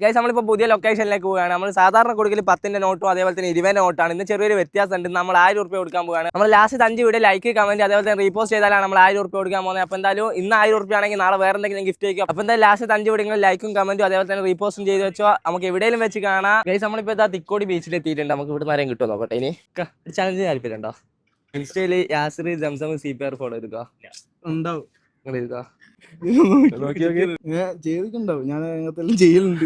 Guys നമ്മളിപ്പോൾ പുതിയ ലൊക്കേഷനിലേക്ക് പോവുകയാണ്. നമ്മൾ സാധാരണ കൊടുക്കൽ 10 നോട്ടും അതേപോലെ തന്നെ 20 നോട്ടാണ്. ഇന്ന് ചെറിയൊരു വ്യത്യാസം ഉണ്ട്. നമ്മൾ 1000 രൂപ കൊടുക്കാൻ പോവുകയാണ്. നമ്മൾ ലാസ്റ്റ് 5 വീഡിയോ ലൈക്ക് കമന്റ് അതേപോലെ തന്നെ റീപോസ്റ്റ് ചെയ്താലാണ് നമ്മൾ 1000 രൂപ കൊടുക്കാൻ പോകുന്നത്. അപ്പോൾ എന്തായാലും ഇന്ന് 1000 രൂപ ആണെങ്കിൽ നാളെ വേറെ എന്തെങ്കിലും ഗിഫ്റ്റ് ആയിരിക്കും. അപ്പോൾ എന്തായാലും ലാസ്റ്റ് 5 വീഡിയോ ലൈക്കും കമന്റും അതേപോലെ തന്നെ റീപോസ്റ്റും ചെയ്ത് വെച്ചോ. നമുക്ക് എവിടെയെങ്കിലും വെച്ച് കാണാം. ഗൈസ് നമ്മളിപ്പോൾ തിക്കോടി ബീച്ചിൽ എത്തിയിട്ടുണ്ട്. നമുക്ക് ഇവിടെ നേരം കിട്ടുമോ നോക്കട്ടെ. ഇനി ചാലഞ്ച് താല്പര്യമുണ്ടോ? ഇൻസ്റ്റയിൽ യാസിർ സംസം CPR ഫോളോ എടുക്കുക ഉണ്ടാവും. ചെയ്തിട്ടുണ്ടാവും. ഞാൻ അങ്ങനത്തെ ചെയ്യലുണ്ട്.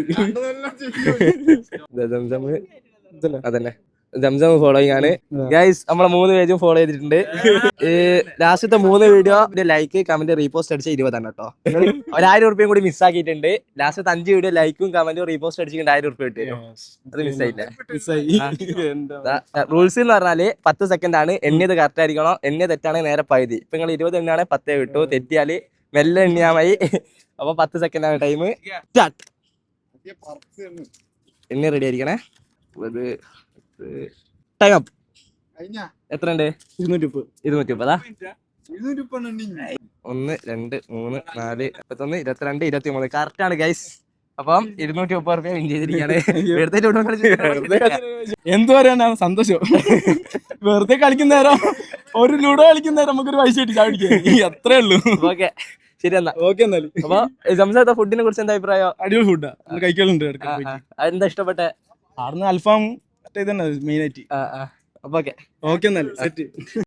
അതന്നെ സംസം ഫോളോയിങ് ആണ് ഗൈസ്. നമ്മളെ 3 പേജും ഫോളോ ചെയ്തിട്ടുണ്ട്. ലാസ്റ്റത്തെ 3 വീഡിയോ ലൈക്ക് കമന്റ് റീപോസ്റ്റ് അടിച്ച 20 ആണ് കേട്ടോ. 1000 രൂപയും കൂടി മിസ്സാക്കിയിട്ടുണ്ട്. ലാസ്റ്റത്തെ 5 വീഡിയോ ലൈക്കും കമന്റും റീപോസ്റ്റ് അടിച്ചിട്ടുണ്ട് 1000 രൂപ കിട്ടും. അത് മിസ്സായില്ല. റൂൾസ് എന്ന് പറഞ്ഞാല് 10 സെക്കൻഡ് ആണ്. എണ്ണിയത് കറക്റ്റ് ആയിരിക്കണം. എണ്ണിയ തെറ്റാണെങ്കിൽ നേരെ പകുതി. ഇപ്പൊ നിങ്ങൾ 20 എണ്ണാണ് 10 കിട്ടു. തെറ്റിയാല് മെല്ലെ എണ്ണിയാ മതി. അപ്പൊ 10 സെക്കൻഡ് ആണ് ടൈം. സ്റ്റാർട്ട്. എണ്ണി റെഡി ആയിരിക്കണേ. Time up. എത്ര ഉണ്ട്? 230. 1 2 3 4 51 22 23 കറക്റ്റ് ആണ് ഗൈസ്. അപ്പം 230 രൂപ വിൻ ചെയ്തിരിക്കുകയാണ്. എന്ത് പറയാനാ സന്തോഷം. വെറുതെ കളിക്കുന്നേരം ഒരു ലൂഡോ കളിക്കുന്നേരം നമുക്കൊരു പൈസ കിട്ടി ചാടിക്കാൻ. അത്രേ ഉള്ളൂ. ഓക്കെ ശരി എന്നാ. ഓക്കെ എന്നാലും. അപ്പൊ സംസാരത്തെ ഫുഡിനെ കുറിച്ച് എന്താ അഭിപ്രായം? അടിപൊളി ഫുഡാ. കഴിക്കലുണ്ട്. എന്താ ഇഷ്ടപ്പെട്ടെ? അവിടുന്ന് അൽഫാം മറ്റേ ഇതന്നെ മെയിൻ ആയിട്ട്. അപ്പൊ ഓക്കെ ഓക്കെ എന്നാലും സെറ്റ്.